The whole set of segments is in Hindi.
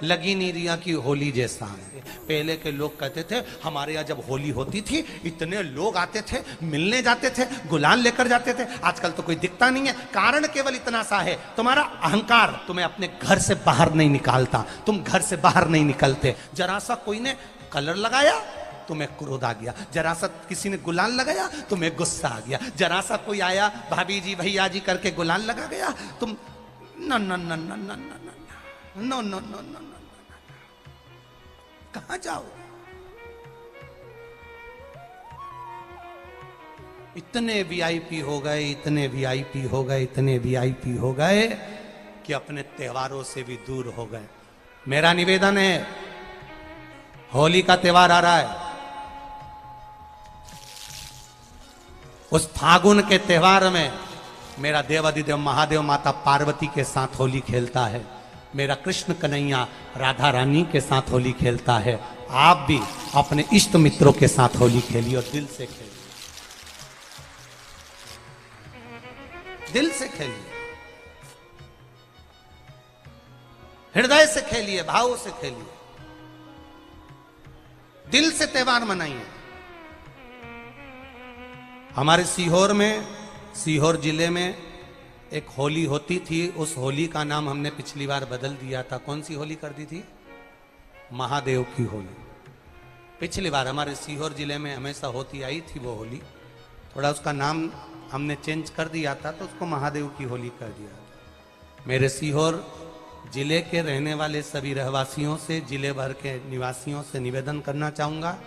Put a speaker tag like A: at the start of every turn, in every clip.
A: लगी नहीं रिया की होली जैसा है। पहले के लोग कहते थे हमारे यहाँ जब होली होती थी इतने लोग आते थे, मिलने जाते थे, गुलाल लेकर जाते थे। आजकल तो कोई दिखता नहीं है। कारण केवल इतना सा है, तुम्हारा अहंकार तुम्हें अपने घर से बाहर नहीं निकालता। तुम घर से बाहर नहीं निकलते। जरा सा कोई ने कलर लगाया तुम्हें क्रोध आ गया, जरा सा किसी ने गुलाल लगाया तुम्हें गुस्सा आ गया, जरा सा कोई आया भाभी जी भैया जी करके गुलाल लगा गया तुम न न न न न न न न न कहां जाओ। इतने वीआईपी हो गए, इतने वीआईपी हो गए, इतने वीआईपी हो गए कि अपने त्योहारों से भी दूर हो गए। मेरा निवेदन है, होली का त्योहार आ रहा है, उस फागुन के त्योहार में मेरा देवाधिदेव महादेव माता पार्वती के साथ होली खेलता है, मेरा कृष्ण कन्हैया राधा रानी के साथ होली खेलता है। आप भी अपने इष्ट मित्रों के साथ होली खेलिए और दिल से खेलिए, दिल से खेलिए, हृदय से खेलिए, भाव से खेलिए, दिल से त्योहार मनाइए। हमारे सीहोर में, सीहोर जिले में एक होली होती थी। उस होली का नाम हमने पिछली बार बदल दिया था। कौन सी होली कर दी थी? महादेव की होली। पिछली बार हमारे सीहोर जिले में हमेशा होती आई थी वो होली, थोड़ा उसका नाम हमने चेंज कर दिया था तो उसको महादेव की होली कर दिया था। मेरे सीहोर जिले के रहने वाले सभी रहवासियों से, जिले भर के निवासियों से निवेदन करना चाहूंगा,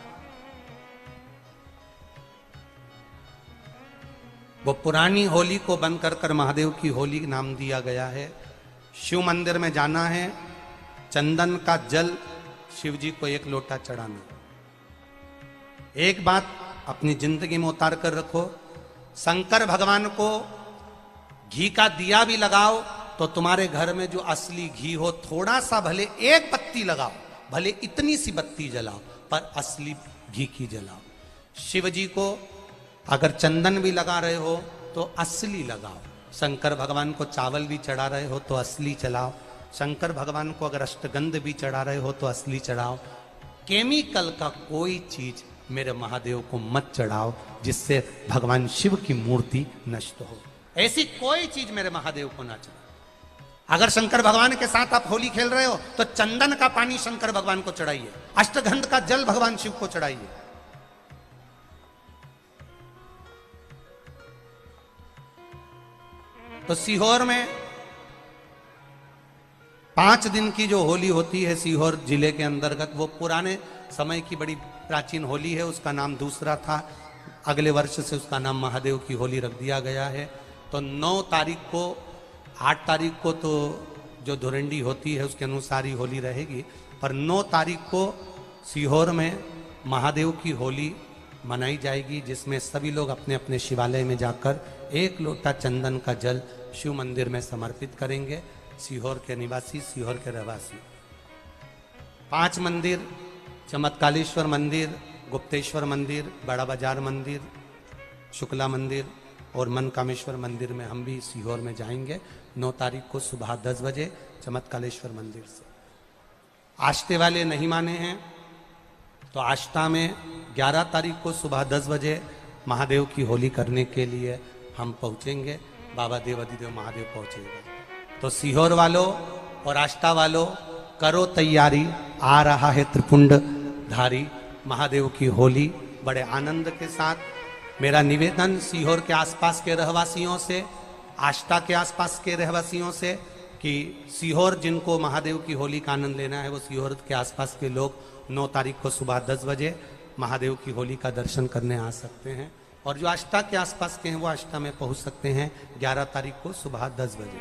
A: वो पुरानी होली को बंद कर कर महादेव की होली नाम दिया गया है। शिव मंदिर में जाना है, चंदन का जल शिव जी को 1 लोटा चढ़ाना। एक बात अपनी जिंदगी में उतार कर रखो, शंकर भगवान को घी का दिया भी लगाओ तो तुम्हारे घर में जो असली घी हो, थोड़ा सा भले 1 बत्ती लगाओ, भले इतनी सी बत्ती जलाओ, पर असली घी की जलाओ। शिव जी को अगर चंदन भी लगा रहे हो तो असली लगाओ। शंकर भगवान को चावल भी चढ़ा रहे हो तो असली चढ़ाओ। शंकर भगवान को अगर अष्टगंध भी चढ़ा रहे हो तो असली चढ़ाओ। केमिकल का कोई चीज मेरे महादेव को मत चढ़ाओ जिससे भगवान शिव की मूर्ति नष्ट हो। ऐसी कोई चीज मेरे महादेव को ना चढ़ाओ। अगर शंकर भगवान के साथ आप होली खेल रहे हो तो चंदन का पानी शंकर भगवान को चढ़ाइए, अष्टगंध का जल भगवान शिव को चढ़ाइए। तो सीहोर में 5 दिन की जो होली होती है सीहोर जिले के अंतर्गत, वो पुराने समय की बड़ी प्राचीन होली है, उसका नाम दूसरा था। अगले वर्ष से उसका नाम महादेव की होली रख दिया गया है। तो 9 तारीख को, 8 तारीख को तो जो धुरंडी होती है उसके अनुसार ही होली रहेगी, पर 9 तारीख को सीहोर में महादेव की होली मनाई जाएगी, जिसमें सभी लोग अपने अपने शिवालय में जाकर 1 लोटा चंदन का जल शिव मंदिर में समर्पित करेंगे। सीहोर के निवासी, सीहोर के रहवासी 5 मंदिर, चमत्कालेश्वर मंदिर, गुप्तेश्वर मंदिर, बड़ा बाजार मंदिर, शुक्ला मंदिर और मनकामेश्वर मंदिर में हम भी सीहोर में जाएंगे 9 तारीख को सुबह 10 बजे चमत्कालेश्वर मंदिर से। आष्टे वाले नहीं माने हैं तो आष्टा में 11 तारीख को सुबह 10 बजे महादेव की होली करने के लिए हम पहुंचेंगे। बाबा देवाधिदेव महादेव पहुंचेगा। तो सीहोर वालों और आष्टा वालों करो तैयारी, आ रहा है त्रिपुंड धारी महादेव की होली बड़े आनंद के साथ। मेरा निवेदन सीहोर के आसपास के रहवासियों से, आष्टा के आसपास के रहवासियों से कि सीहोर जिनको महादेव की होली का आनंद लेना है वो सीहोर के आसपास के लोग 9 तारीख को सुबह 10 बजे महादेव की होली का दर्शन करने आ सकते हैं। और जो आष्टा के आसपास के हैं वो आष्टा में पहुंच सकते हैं 11 तारीख को सुबह 10 बजे।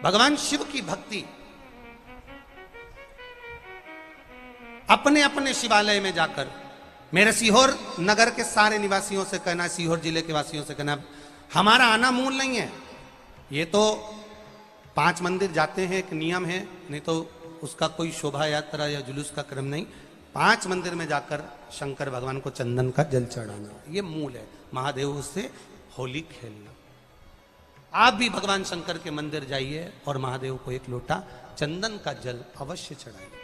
A: भगवान शिव की भक्ति अपने अपने शिवालय में जाकर, मेरे सीहोर नगर के सारे निवासियों से कहना, सीहोर जिले के वासियों से कहना, हमारा आना मूल नहीं है। ये तो 5 मंदिर जाते हैं, एक नियम है, नहीं तो उसका कोई शोभा यात्रा या जुलूस का क्रम नहीं। 5 मंदिर में जाकर शंकर भगवान को चंदन का जल चढ़ाना, ये मूल है। महादेव से होली खेलना। आप भी भगवान शंकर के मंदिर जाइए और महादेव को 1 लोटा चंदन का जल अवश्य चढ़ाइए।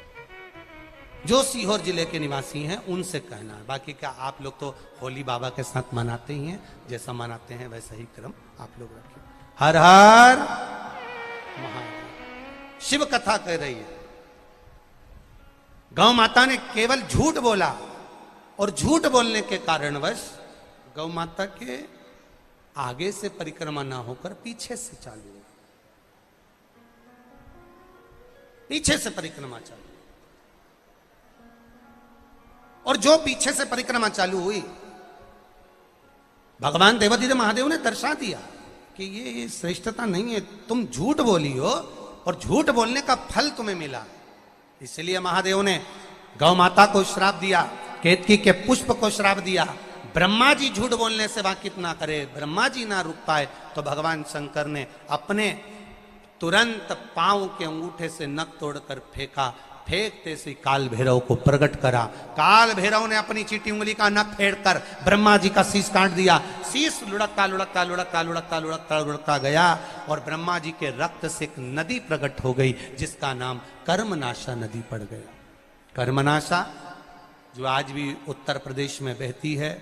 A: जो सीहोर जिले के निवासी हैं उनसे कहना है। बाकी क्या आप लोग तो होली बाबा के साथ मनाते ही हैं, जैसा मनाते हैं वैसा ही क्रम आप लोग रखिए। हर हर महादेव। शिव कथा कह रही है, गौ माता ने केवल झूठ बोला और झूठ बोलने के कारणवश गौ माता के आगे से परिक्रमा ना होकर पीछे से चालू हुई, पीछे से परिक्रमा चालू। और जो पीछे से परिक्रमा चालू हुई, भगवान देवादिदेव महादेव ने दर्शा दिया कि ये श्रेष्ठता नहीं है, तुम झूठ बोली हो और झूठ बोलने का फल तुम्हें मिला। इसलिए महादेव ने गौ माता को श्राप दिया, केतकी के पुष्प को श्राप दिया। ब्रह्मा जी झूठ बोलने से वाकिफ ना करे, ब्रह्मा जी ना रुक पाए, तो भगवान शंकर ने अपने तुरंत पांव के अंगूठे से नख तोड़कर फेंका। फेंकते से काल भैरव को प्रकट करा। काल भैरव ने अपनी चीटी उंगली का नख फेंककर ब्रह्मा जी का शीश काट दिया। शीश लुढ़कता लुढ़कता लुढ़कता लुढ़कता लुढ़कता लुढ़कता गया और ब्रह्मा जी के रक्त से एक नदी प्रकट हो गई, जिसका नाम कर्मनाशा नदी पड़ गया। कर्मनाशा जो आज भी उत्तर प्रदेश में बहती है,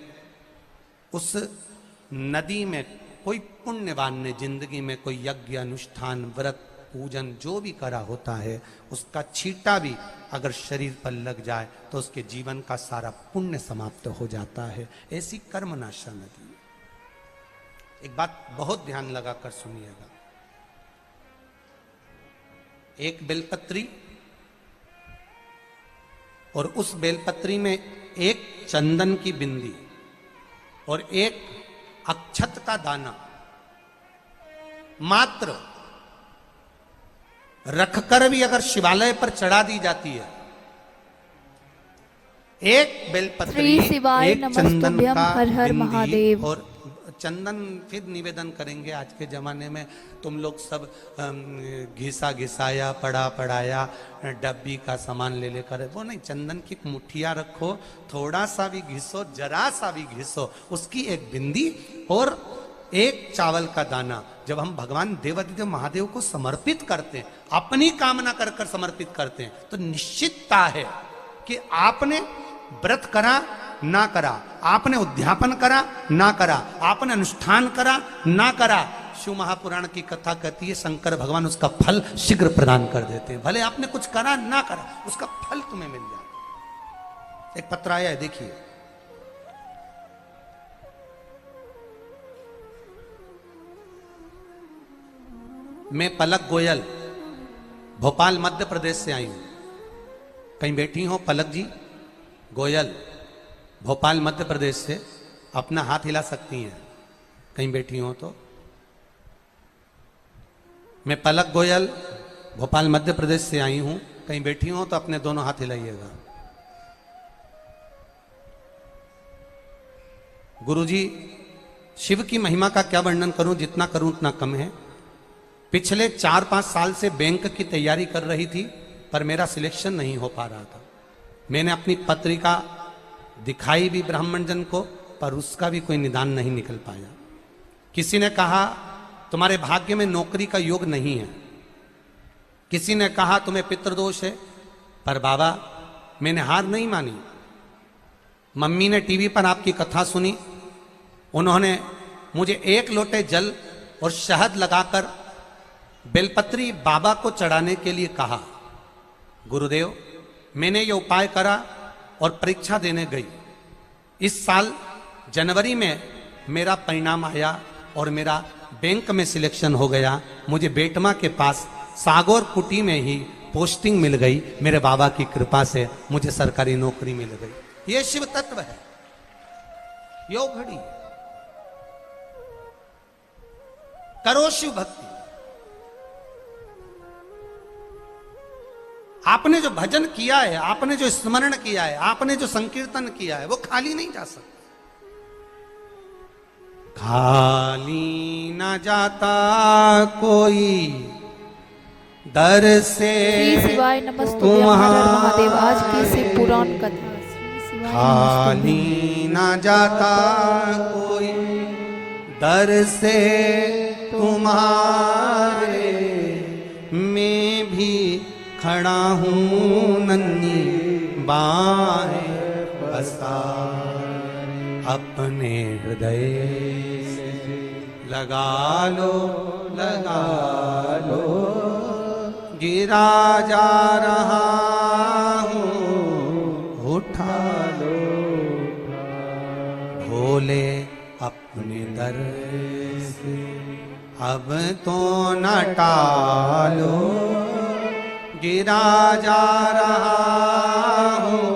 A: उस नदी में कोई पुण्यवान ने जिंदगी में कोई यज्ञ अनुष्ठान व्रत पूजन जो भी करा होता है, उसका छींटा भी अगर शरीर पर लग जाए तो उसके जीवन का सारा पुण्य समाप्त हो जाता है। ऐसी कर्मनाशा नदी है। एक बात बहुत ध्यान लगाकर सुनिएगा, एक बेलपत्री और उस बेलपत्री में एक चंदन की बिंदी और एक अक्षत का दाना मात्र रखकर भी अगर शिवालय पर चढ़ा दी जाती है, एक बेलपत्री, एक चंदन का
B: हर हर
A: बिंदी
B: महादेव।
A: और चंदन फिर निवेदन करेंगे। आज के जमाने में तुम लोग सब घिसा घिसाया पड़ा पड़ाया डब्बी का सामान ले लेकर, वो नहीं, चंदन की मुठिया रखो, थोड़ा सा भी घिसो, जरा सा भी घिसो, उसकी एक बिंदी और एक चावल का दाना। जब हम भगवान देवादिदेव महादेव को समर्पित करते हैं, अपनी कामना कर कर समर्पित करते हैं, तो निश्चितता है कि आपने व्रत करा ना करा, आपने उद्यापन करा ना करा, आपने अनुष्ठान करा ना करा, शिव महापुराण की कथा कहती है शंकर भगवान उसका फल शीघ्र प्रदान कर देते हैं। भले आपने कुछ करा ना करा, उसका फल तुम्हें मिल जाए। एक पत्र आया है, देखिए। मैं पलक गोयल भोपाल मध्य प्रदेश से आई हूं। कहीं बैठी हो पलक जी? गोयल भोपाल मध्य प्रदेश से, अपना हाथ हिला सकती हैं कहीं बैठी हो तो। मैं पलक गोयल भोपाल मध्य प्रदेश से आई हूं, कहीं बैठी हो तो अपने दोनों हाथ हिलाइएगा। गुरुजी, शिव की महिमा का क्या वर्णन करूं, जितना करूं उतना कम है। पिछले 4-5 साल से बैंक की तैयारी कर रही थी, पर मेरा सिलेक्शन नहीं हो पा रहा था। मैंने अपनी पत्रिका दिखाई भी ब्राह्मण जन को, पर उसका भी कोई निदान नहीं निकल पाया। किसी ने कहा तुम्हारे भाग्य में नौकरी का योग नहीं है, किसी ने कहा तुम्हें पितृदोष है, पर बाबा मैंने हार नहीं मानी। मम्मी ने टीवी पर आपकी कथा सुनी, उन्होंने मुझे 1 लोटे जल और शहद लगाकर बेलपत्री बाबा को चढ़ाने के लिए कहा। गुरुदेव, मैंने ये उपाय करा और परीक्षा देने गई। इस साल जनवरी में मेरा परिणाम आया और मेरा बैंक में सिलेक्शन हो गया। मुझे बेटमा के पास सागौर कुटी में ही पोस्टिंग मिल गई। मेरे बाबा की कृपा से मुझे सरकारी नौकरी मिल गई। ये शिव तत्व है, योग घड़ी। करो शिव भक्ति। आपने जो भजन किया है, आपने जो स्मरण किया है, आपने जो संकीर्तन किया है, वो खाली नहीं जा सकता। खाली ना जाता कोई दर से
B: शिवाय नमस्तुभ्यं हर हर महादेव। आज की शिव पुराण कथा।
A: खाली ना जाता कोई दर से तुम्हारे, मैं भी खड़ा हूँ नन्ही बाहें पसार, अपने हृदय से लगा लो, लगा लो, गिरा जा रहा हूँ उठा लो, भोले अपने दर से अब तो न टालो, गिरा जा रहा हूँ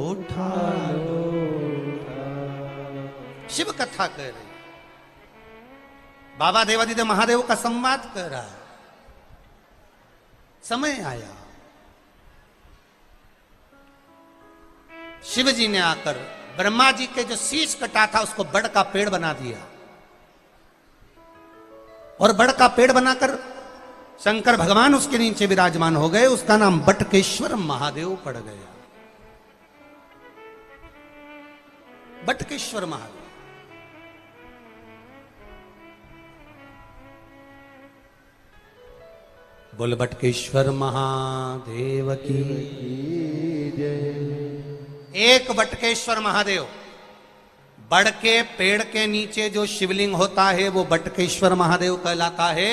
A: उठा लो। शिव कथा कर रही, बाबा देवादिदेव महादेव का संवाद कर रहा है। समय आया, शिव जी ने आकर ब्रह्मा जी के जो शीश कटा था उसको बड़ का पेड़ बना दिया, और बड़ का पेड़ बनाकर शंकर भगवान उसके नीचे विराजमान हो गए। उसका नाम बटकेश्वर महादेव पड़ गया। बटकेश्वर महादेव। बोल बटकेश्वर महादेव की जय। एक बटकेश्वर महादेव, बड़ के पेड़ के नीचे जो शिवलिंग होता है वो बटकेश्वर महादेव कहलाता है।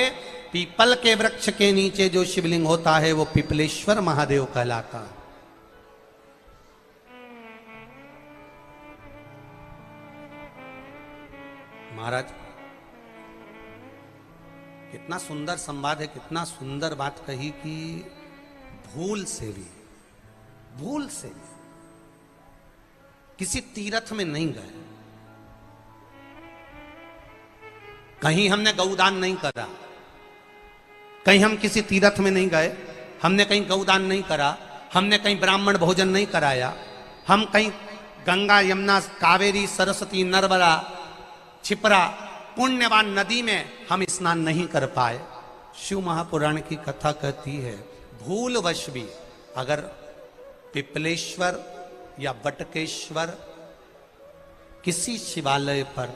A: पीपल के वृक्ष के नीचे जो शिवलिंग होता है वो पिपलेश्वर महादेव कहलाता है। महाराज कितना सुंदर संवाद है, कितना सुंदर बात कही कि भूल से भी किसी तीर्थ में नहीं गए, कहीं हमने गौदान नहीं करा, कहीं हम किसी तीर्थ में नहीं गए, हमने कहीं गौदान नहीं करा, हमने कहीं ब्राह्मण भोजन नहीं कराया, हम कहीं गंगा यमुना कावेरी सरस्वती नर्मदा छिपरा पुण्यवान नदी में हम स्नान नहीं कर पाए। शिव महापुराण की कथा कहती है भूलवश भी अगर पिपलेश्वर या बटकेश्वर किसी शिवालय पर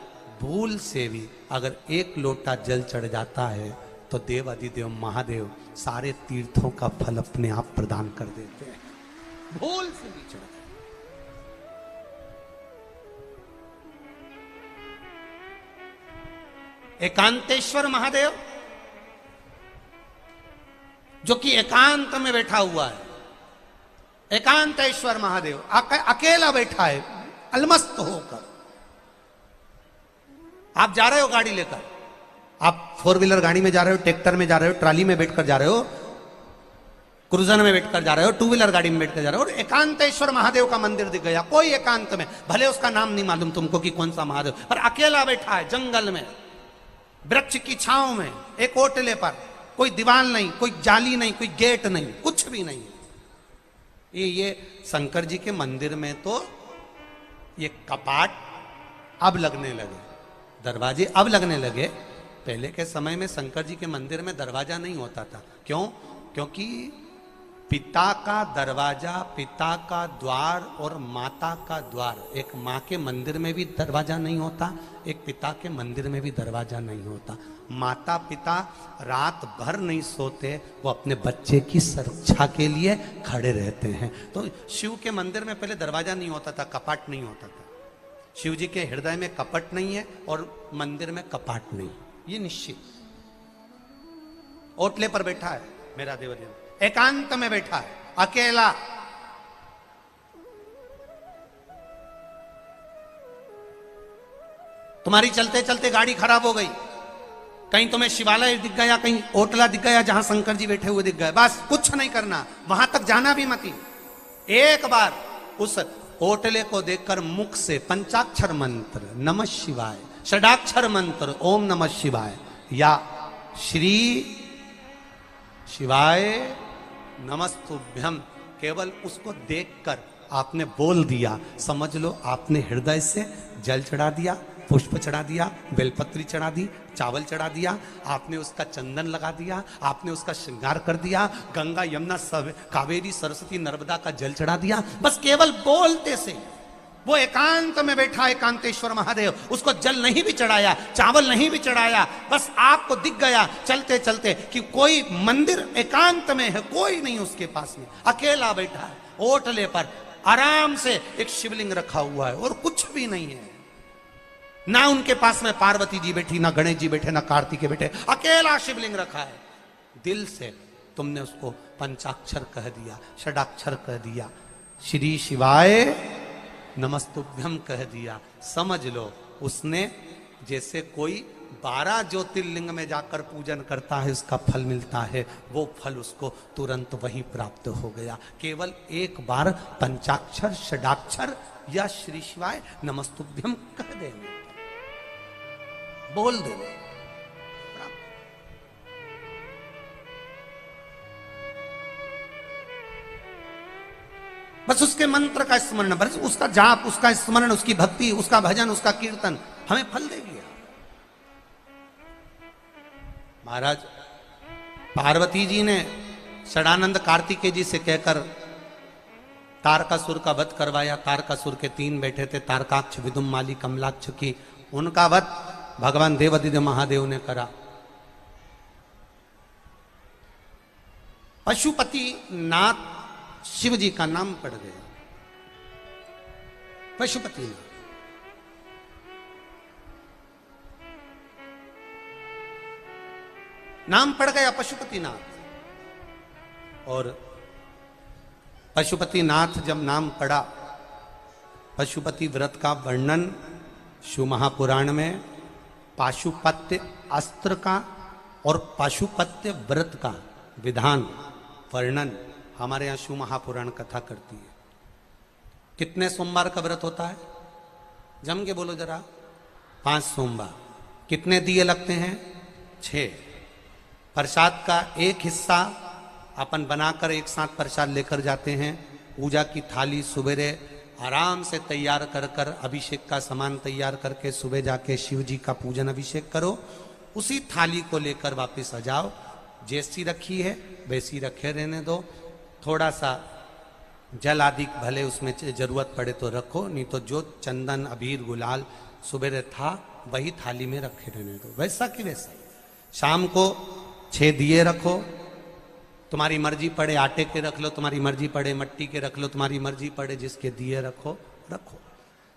A: भूल से भी अगर एक लोटा जल चढ़ जाता है तो देव अधिदेव महादेव सारे तीर्थों का फल अपने आप प्रदान कर देते हैं। भूल से भी चढ़ एकांतेश्वर महादेव जो कि एकांत में बैठा हुआ है, एकांतेश्वर महादेव अकेला बैठा है अलमस्त होकर। आप जा रहे हो गाड़ी लेकर, आप 4 व्हीलर गाड़ी में जा रहे हो, ट्रैक्टर में जा रहे हो, ट्राली में बैठकर जा रहे हो, क्रूजर में बैठकर जा रहे हो, 2 व्हीलर गाड़ी में बैठकर जा रहे हो, और एकांतेश्वर महादेव का मंदिर दिख गया। कोई एकांत में, भले उसका नाम नहीं मालूम तुमको कि कौन सा महादेव, पर अकेला बैठा है जंगल में, वृक्ष की छांव में, एक ओटले पर, कोई दीवार नहीं, कोई जाली नहीं, कोई गेट नहीं, कुछ भी नहीं। ये शंकर जी के मंदिर में तो ये कपाट अब लगने लगे, दरवाजे अब लगने लगे। पहले के समय में शंकर जी के मंदिर में दरवाजा नहीं होता था। क्यों? क्योंकि पिता का दरवाजा, पिता का द्वार और माता का द्वार, एक माँ के मंदिर में भी दरवाजा नहीं होता, एक पिता के मंदिर में भी दरवाजा नहीं होता। माता पिता रात भर नहीं सोते, वो अपने बच्चे की सुरक्षा के लिए खड़े रहते हैं। तो शिव के मंदिर में पहले दरवाजा नहीं होता था, कपाट नहीं होता था। शिव जी के हृदय में कपट नहीं है और मंदिर में कपाट नहीं, ये निश्चित। ओटले पर बैठा है मेरा देवदेव, एकांत में बैठा है अकेला। तुम्हारी चलते चलते गाड़ी खराब हो गई, कहीं तुम्हें शिवालय दिख गया, कहीं ओटला दिख गया जहां शंकर जी बैठे हुए दिख गए, बस कुछ नहीं करना, वहां तक जाना भी मत। एक बार उस ओटले को देखकर मुख से पंचाक्षर मंत्र नमः शिवाय, षडाक्षर मंत्र ओम नमः शिवाय या श्री शिवाय नमस्तुभ्यम, केवल उसको देखकर आपने बोल दिया, समझ लो आपने हृदय से जल चढ़ा दिया, पुष्प चढ़ा दिया, बेलपत्री चढ़ा दी, चावल चढ़ा दिया, आपने उसका चंदन लगा दिया, आपने उसका श्रृंगार कर दिया, गंगा यमुना कावेरी सरस्वती नर्मदा का जल चढ़ा दिया। बस केवल बोलते से वो एकांत में बैठा एकांतेश्वर महादेव, उसको जल नहीं भी चढ़ाया, चावल नहीं भी चढ़ाया, बस आपको दिख गया चलते चलते कि कोई मंदिर एकांत में है, कोई नहीं उसके पास में, अकेला बैठा है, ओटले पर आराम से एक शिवलिंग रखा हुआ है और कुछ भी नहीं है। ना उनके पास में पार्वती जी बैठी, ना गणेश जी बैठे, ना कार्तिकेय बैठे, अकेला शिवलिंग रखा है। दिल से तुमने उसको पंचाक्षर कह दिया, षडाक्षर कह दिया, श्री शिवाय नमस्तुभ्यम कह दिया, समझ लो उसने जैसे कोई 12 ज्योतिर्लिंग में जाकर पूजन करता है उसका फल मिलता है, वो फल उसको तुरंत वहीं प्राप्त हो गया। केवल एक बार पंचाक्षर षडाक्षर या श्री शिवाय नमस्तुभ्यम कह देने, बोल देने, बस उसके मंत्र का स्मरण, बस उसका जाप, उसका स्मरण, उसकी भक्ति, उसका भजन, उसका कीर्तन हमें फल देगी। महाराज पार्वती जी ने षडानंद कार्तिकेय जी से कहकर तारकासुर का वध करवाया। तारकासुर के 3 बेटे थे, तारकाक्ष, विदुम्माली, कमलाक्ष की, उनका वध भगवान देवादिदेव महादेव ने करा। पशुपति नाथ शिव जी का नाम पड़ गया, पशुपतिनाथ। नाम पड़ गया पशुपतिनाथ। और पशुपतिनाथ जब नाम पड़ा, पशुपति व्रत का वर्णन शिव महापुराण में पाशुपत्य अस्त्र का और पाशुपत्य व्रत का विधान वर्णन हमारे यहां शिव महापुराण कथा करती है। कितने सोमवार का व्रत होता है? जम के बोलो जरा। 5 सोमवार। कितने दिए लगते हैं? 6। प्रसाद का एक हिस्सा अपन बनाकर एक साथ प्रसाद लेकर जाते हैं। पूजा की थाली सुबेरे आराम से तैयार कर कर, अभिषेक का सामान तैयार करके सुबह जाके शिव जी का पूजन अभिषेक करो। उसी थाली को लेकर वापस आ जाओ। जैसी रखी है वैसी रखे रहने दो। थोड़ा सा जल आदि भले उसमें जरूरत पड़े तो रखो, नहीं तो जो चंदन अबीर गुलाल सुबह था वही थाली में रखे रहने दो, वैसा कि वैसा। शाम को 6 दिए रखो, तुम्हारी मर्जी पड़े आटे के रख लो, तुम्हारी मर्जी पड़े मट्टी के रख लो, तुम्हारी मर्जी पड़े जिसके दिए रखो।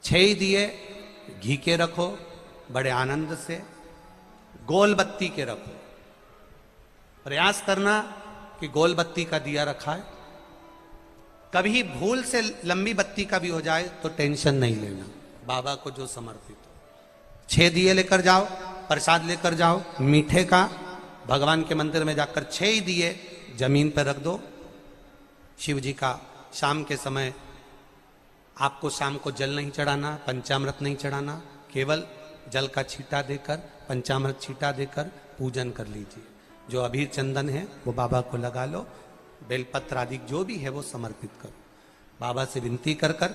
A: 6 दिए घी के रखो बड़े आनंद से, गोल बत्ती के रखो। प्रयास करना कि गोल बत्ती का दिया रखा है। कभी भूल से लंबी बत्ती का भी हो जाए तो टेंशन नहीं लेना, बाबा को जो समर्पित हो। 6 दिए लेकर जाओ, प्रसाद लेकर जाओ मीठे का। भगवान के मंदिर में जाकर 6 दिए जमीन पर रख दो। शिव जी का शाम के समय आपको शाम को जल नहीं चढ़ाना, पंचामृत नहीं चढ़ाना, केवल जल का छींटा देकर, पंचामृत छींटा देकर पूजन कर लीजिए। जो अबीर चंदन है वो बाबा को लगा लो, बेलपत्र आदि जो भी है वो समर्पित करो। बाबा से विनती कर कर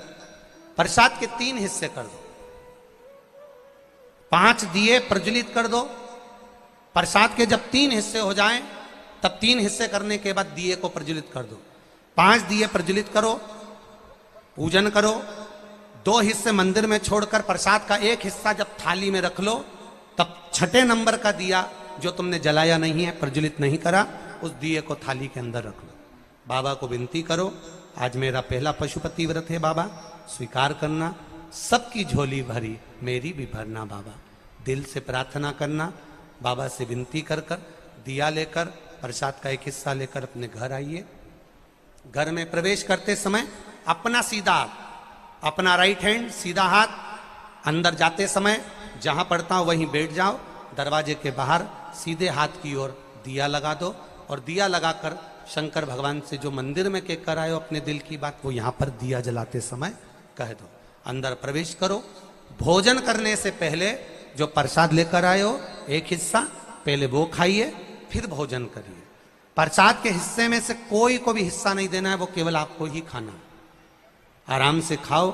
A: प्रसाद के 3 हिस्से कर दो। 5 दिए प्रज्वलित कर दो। प्रसाद के जब 3 हिस्से हो जाएं तब 3 हिस्से करने के बाद दिए को प्रज्वलित कर दो। 5 दिए प्रज्वलित करो, पूजन करो। 2 हिस्से मंदिर में छोड़कर प्रसाद का 1 हिस्सा जब थाली में रख लो, तब 6ठे नंबर का दिया जो तुमने जलाया नहीं है, प्रज्वलित नहीं करा, उस दिए को थाली के अंदर रख लो। बाबा को विनती करो, आज मेरा पहला पशुपति व्रत है बाबा, स्वीकार करना। सबकी झोली भरी, मेरी भी भरना बाबा। दिल से प्रार्थना करना, बाबा से विनती कर कर दिया लेकर प्रसाद का 1 हिस्सा लेकर अपने घर आइए। घर में प्रवेश करते समय अपना सीधा, अपना राइट हैंड सीधा हाथ, अंदर जाते समय जहां पड़ता हो वहीं बैठ जाओ। दरवाजे के बाहर सीधे हाथ की ओर दिया लगा दो और दिया लगाकर शंकर भगवान से जो मंदिर में कहकर आए हो अपने दिल की बात, वो यहां पर दिया जलाते समय कह दो। अंदर प्रवेश करो। भोजन करने से पहले जो प्रसाद लेकर आए हो 1 हिस्सा पहले वो खाइए, फिर भोजन करिए। प्रसाद के हिस्से में से कोई को भी हिस्सा नहीं देना है, वो केवल आपको ही खाना है। आराम से खाओ।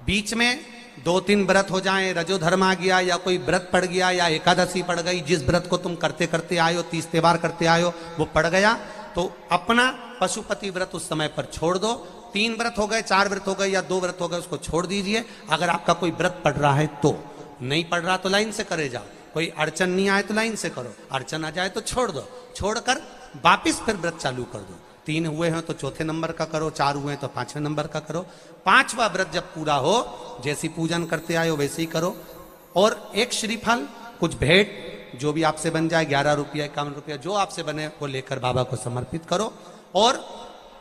A: बीच में 2-3 व्रत हो जाएं, रजो धर्म आ गया या कोई व्रत पड़ गया या एकादशी पड़ गई, जिस व्रत को तुम करते करते आए हो, 30 त्योहार करते आए हो, वो पड़ गया, तो अपना पशुपति व्रत उस समय पर छोड़ दो। 3 व्रत हो गए, 4 व्रत हो गए या 2 व्रत हो गए, उसको छोड़ दीजिए। अगर आपका कोई व्रत पड़ रहा है तो, नहीं पड़ रहा तो लाइन से करे जाओ। कोई अड़चन नहीं आए तो लाइन से करो, अड़चन आ जाए तो छोड़ दो। छोड़कर वापिस फिर व्रत चालू कर दो। 3 हुए हैं तो 4थे नंबर का करो, 4 हुए हैं तो 5वें नंबर का करो। 5वां व्रत जब पूरा हो, जैसी पूजन करते आए हो वैसे ही करो। और एक श्रीफल, कुछ भेंट जो भी आपसे बन जाए, 11 रुपया 51 रुपया जो आपसे बने वो लेकर बाबा को समर्पित करो। और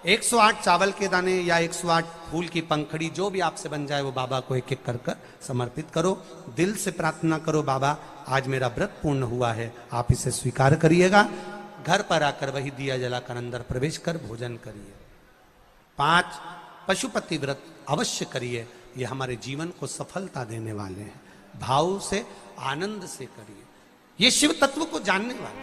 A: 108 चावल के दाने या 108 फूल की पंखड़ी जो भी आपसे बन जाए वो बाबा को एक एक कर कर समर्पित करो। दिल से प्रार्थना करो, बाबा आज मेरा व्रत पूर्ण हुआ है, आप इसे स्वीकार करिएगा। घर पर आकर वही दिया जलाकर अंदर प्रवेश कर भोजन करिए। 5 पशुपति व्रत अवश्य करिए, ये हमारे जीवन को सफलता देने वाले हैं। भाव से, आनंद से करिए, ये शिव तत्व को जानने वाले।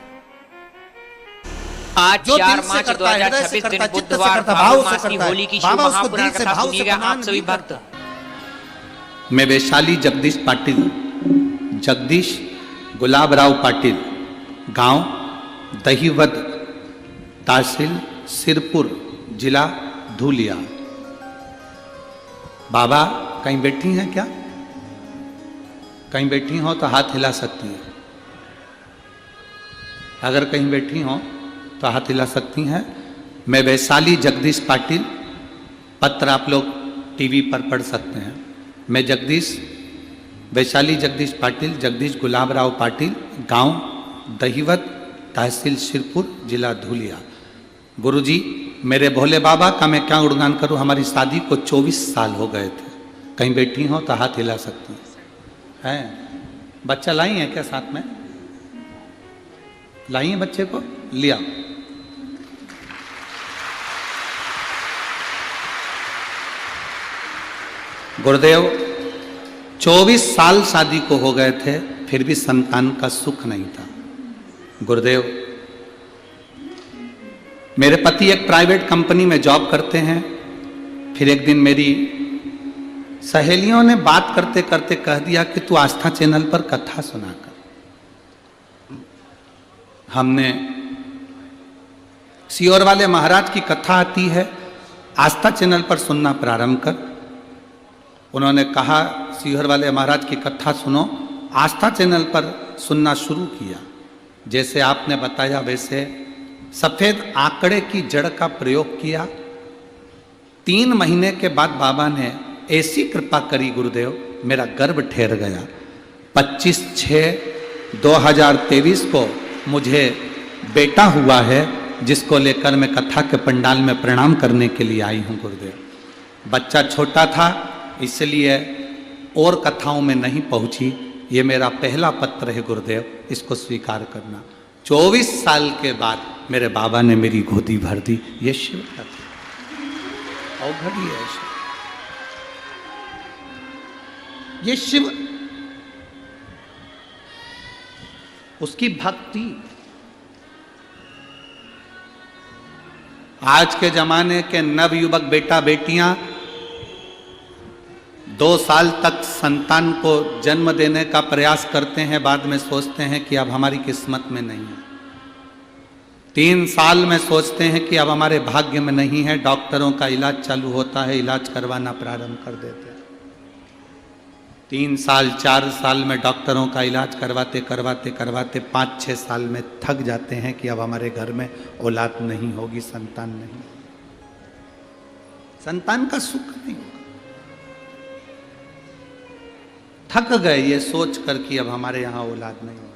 C: आज
A: जो
C: 4
A: दिल से
C: मार्च
A: करता है, हृदय से
C: 2026 दिन
A: करता है, चित्त से
C: बुधवार
A: करता है, भाव से
C: मास की
A: करता है,
C: होली की शुभ
A: बाबा उसको
C: महापुराण
A: दिल से
C: कथा
A: भाव से
C: सुनिएगा
A: प्रणाम
C: आप सभी
A: भी
C: भक्त।
A: करता है। मैं वैशाली जगदीश पाटिल, जगदीश गुलाबराव पाटिल, गांव दहीवद, तहसील सिरपुर, जिला धूलिया। बाबा कहीं बैठी हैं क्या? कहीं बैठी हो तो हाथ हिला सकती है। अगर कहीं बैठी हो तो हाथ हिला सकती हैं। मैं वैशाली जगदीश पाटिल, पत्र आप लोग टीवी पर पढ़ सकते हैं। मैं जगदीश, वैशाली जगदीश पाटिल, जगदीश गुलाबराव पाटिल, गांव दहीवत, तहसील सिरपुर, जिला धूलिया। गुरुजी, मेरे भोले बाबा का मैं क्या गुणगान करूं। हमारी शादी को 24 साल हो गए थे। कहीं बैठी हो तो हाथ हिला सकती हैं। बच्चा लाई है क्या साथ में? लाई है बच्चे को? लिया। गुरुदेव 24 साल शादी को हो गए थे, फिर भी संतान का सुख नहीं था। गुरुदेव, मेरे पति एक प्राइवेट कंपनी में जॉब करते हैं। फिर एक दिन मेरी सहेलियों ने बात करते करते कह दिया कि तू आस्था चैनल पर कथा सुना कर। हमने सीहोर वाले महाराज की कथा आती है, आस्था चैनल पर सुनना प्रारंभ कर। उन्होंने कहा सीहोर वाले महाराज की कथा सुनो। आस्था चैनल पर सुनना शुरू किया। जैसे आपने बताया वैसे सफेद आंकड़े की जड़ का प्रयोग किया। 3 महीने के बाद बाबा ने ऐसी कृपा करी गुरुदेव, मेरा गर्भ ठहर गया। 25/6/2023 को मुझे बेटा हुआ है, जिसको लेकर मैं कथा के पंडाल में प्रणाम करने के लिए आई हूँ गुरुदेव। बच्चा छोटा था इसलिए और कथाओं में नहीं पहुंची। ये मेरा पहला पत्र है गुरुदेव, इसको स्वीकार करना। 24 साल के बाद मेरे बाबा ने मेरी गोदी भर दी। ये शिव का अवघड़ी है। ये शिव, उसकी भक्ति। आज के जमाने के नवयुवक बेटा बेटियां 2 साल तक संतान को जन्म देने का प्रयास करते हैं, बाद में सोचते हैं कि अब हमारी किस्मत में नहीं है। 3 साल में सोचते हैं कि अब हमारे भाग्य में नहीं है। डॉक्टरों का इलाज चालू होता है, इलाज करवाना प्रारंभ कर देते हैं। 3 साल 4 साल में डॉक्टरों का इलाज करवाते करवाते करवाते 5-6 साल में थक जाते हैं कि अब हमारे घर में औलाद नहीं होगी, संतान नहीं, संतान का सुख नहीं होगा। थक गए ये सोच कर कि अब हमारे यहां औलाद नहीं होगी।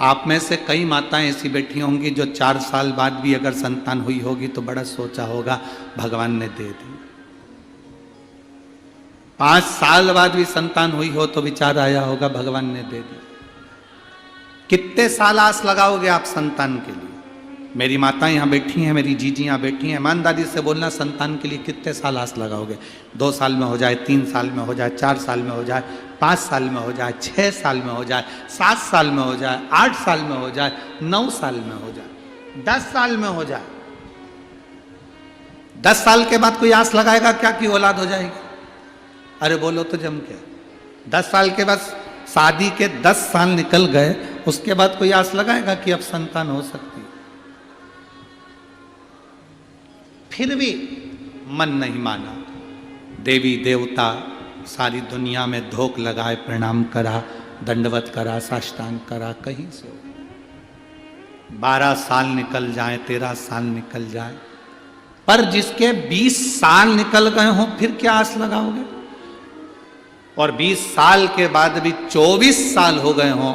A: आप में से कई माताएं ऐसी बैठी होंगी जो 4 साल बाद भी अगर संतान हुई होगी तो बड़ा सोचा होगा भगवान ने दे दी। 5 साल बाद भी संतान हुई हो तो विचार आया होगा भगवान ने दे दी। कितने साल आस लगाओगे आप संतान के लिए? मेरी माता यहाँ बैठी हैं, मेरी जीजी यहाँ बैठी हैं। ईमानदारी से बोलना, संतान के लिए कितने साल आस लगाओगे? 2 साल में हो जाए, 3 साल में हो जाए, 4 साल में हो जाए, 5 साल में हो जाए, 6 साल में हो जाए, 7 साल में हो जाए, 8 साल में हो जाए, 9 साल में हो जाए, 10 साल में हो जाए। 10 साल के बाद कोई आस लगाएगा क्या कि औलाद हो जाएगी? अरे बोलो तो जम के। 10 साल के बाद शादी के 10 साल निकल गए, उसके बाद कोई आस लगाएगा कि अब संतान हो सकती है? फिर भी मन नहीं माना। देवी देवता सारी दुनिया में धोख लगाए, प्रणाम करा, दंडवत करा, साष्टांग करा, कहीं से हो। 12 साल निकल जाए, 13 साल निकल जाए, पर जिसके 20 साल निकल गए हों, फिर क्या आस लगाओगे? और 20 साल के बाद भी 24 साल हो गए हों,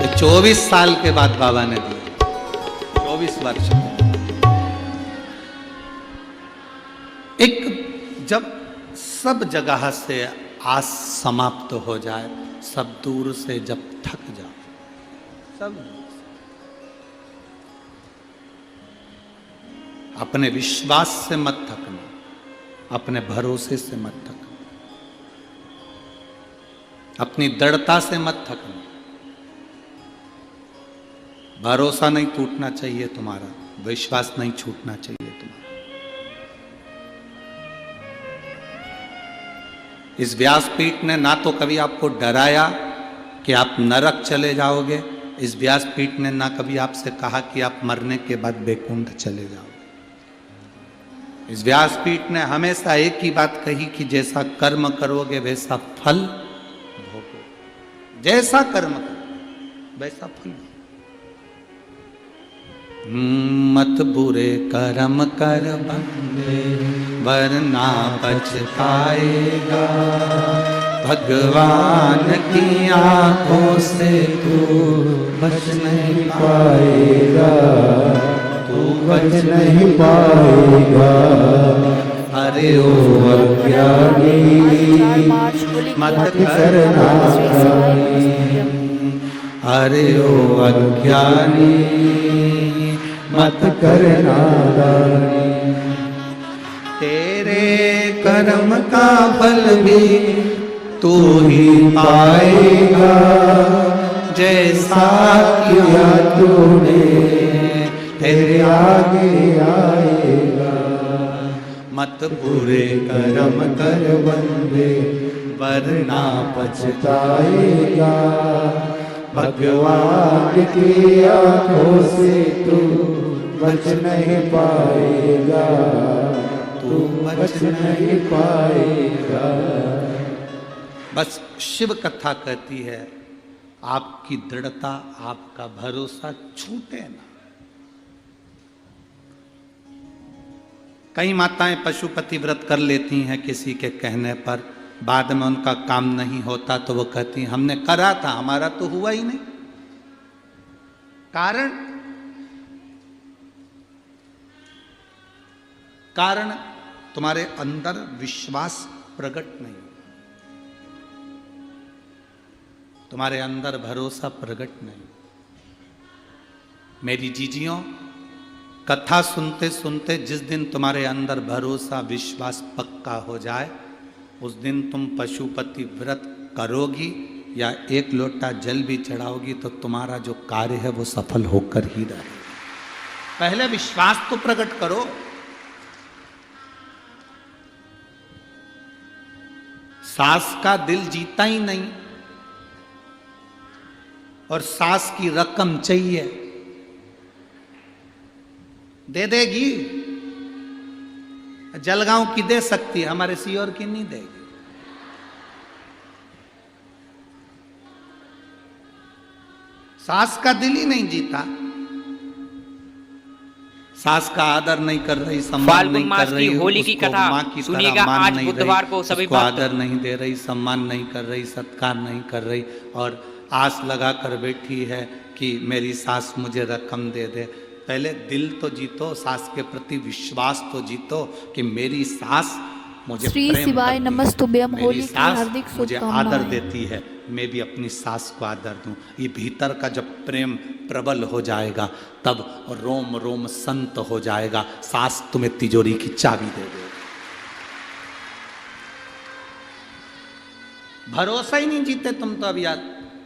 A: तो 24 साल के बाद बाबा ने दिया, 24 वर्ष। एक जब सब जगह से आस समाप्त हो जाए, सब दूर से जब थक जाओ, सब अपने विश्वास से मत थकना, अपने भरोसे से मत थकना, अपनी दृढ़ता से मत थकना। भरोसा नहीं टूटना चाहिए तुम्हारा, विश्वास नहीं छूटना चाहिए तुम्हारा। इस व्यासपीठ ने ना तो कभी आपको डराया कि आप नरक चले जाओगे, इस व्यासपीठ ने ना कभी आपसे कहा कि आप मरने के बाद वैकुंठ चले जाओगे। इस व्यासपीठ ने हमेशा एक ही बात कही कि जैसा कर्म करोगे वैसा फल भोगोगे, जैसा कर्म करो वैसा फल। मत बुरे कर्म कर बंदे वरना पछताएगा, भगवान की आंखों से तू बच नहीं पाएगा, तू बच नहीं पाएगा। अरे ओ अज्ञानी मत करना, अरे ओ अज्ञानी मत करना, तेरे कर्म का फल भी तू ही पाएगा, जैसा किया तूने तेरे आगे आएगा। मत बुरे कर्म कर बंदे वरना पछताएगा, भगवान की आंखों से तू बच नहीं पाएगा, तू बच नहीं पाएगा। बस शिव कथा कहती है आपकी दृढ़ता, आपका भरोसा छूटे ना। कई माताएं पशुपति व्रत कर लेती हैं किसी के कहने पर, बाद में उनका काम नहीं होता तो वो कहती हैं हमने करा था, हमारा तो हुआ ही नहीं। कारण तुम्हारे अंदर विश्वास प्रकट नहीं, तुम्हारे अंदर भरोसा प्रकट नहीं। मेरी जीजियों, कथा सुनते सुनते जिस दिन तुम्हारे अंदर भरोसा विश्वास पक्का हो जाए, उस दिन तुम पशुपति व्रत करोगी या एक लोटा जल भी चढ़ाओगी तो तुम्हारा जो कार्य है वो सफल होकर ही रहेगा। पहले विश्वास तो प्रकट करो। सास का दिल जीता ही नहीं और सास की रकम चाहिए, दे देगी। जलगांव की दे सकती है, हमारे सीहोर की नहीं देगी। सास का दिल ही नहीं जीता, सास का आदर नहीं कर रही, सम्मान नहीं कर रही,
C: होली की कथा सुनिएगा आज बुधवार को। सभी
A: उसको आदर नहीं दे रही, सम्मान नहीं कर रही, सत्कार नहीं कर रही और आस लगा कर बैठी है कि मेरी सास मुझे रकम दे दे। पहले दिल तो जीतो, सास के प्रति विश्वास तो जीतो कि मेरी सास मुझे
B: श्री
A: प्रेम
B: शिवाय
A: करती है।
B: नमस्तुभ्यम,
A: मेरी
B: होली की
A: सास
B: हार्दिक
A: मुझे आदर
B: शुभकामनाएं।
A: देती है, मैं भी अपनी सास को आदर दूं। ये भीतर का जब प्रेम प्रबल हो जाएगा तब रोम रोम संत हो जाएगा। सास तुम्हें तिजोरी की चाबी दे दे। भरोसा ही नहीं जीते तुम तो अब यार।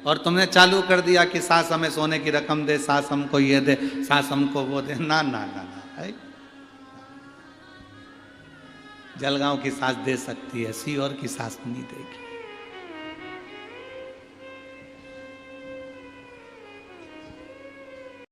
A: और तुमने चालू कर दिया कि सास हमें सोने की रकम दे, सास हमको ये दे, सास हमको वो दे। ना ना ना ना, है? जलगांव की सास दे सकती है, सीहोर की सास नहीं देगी।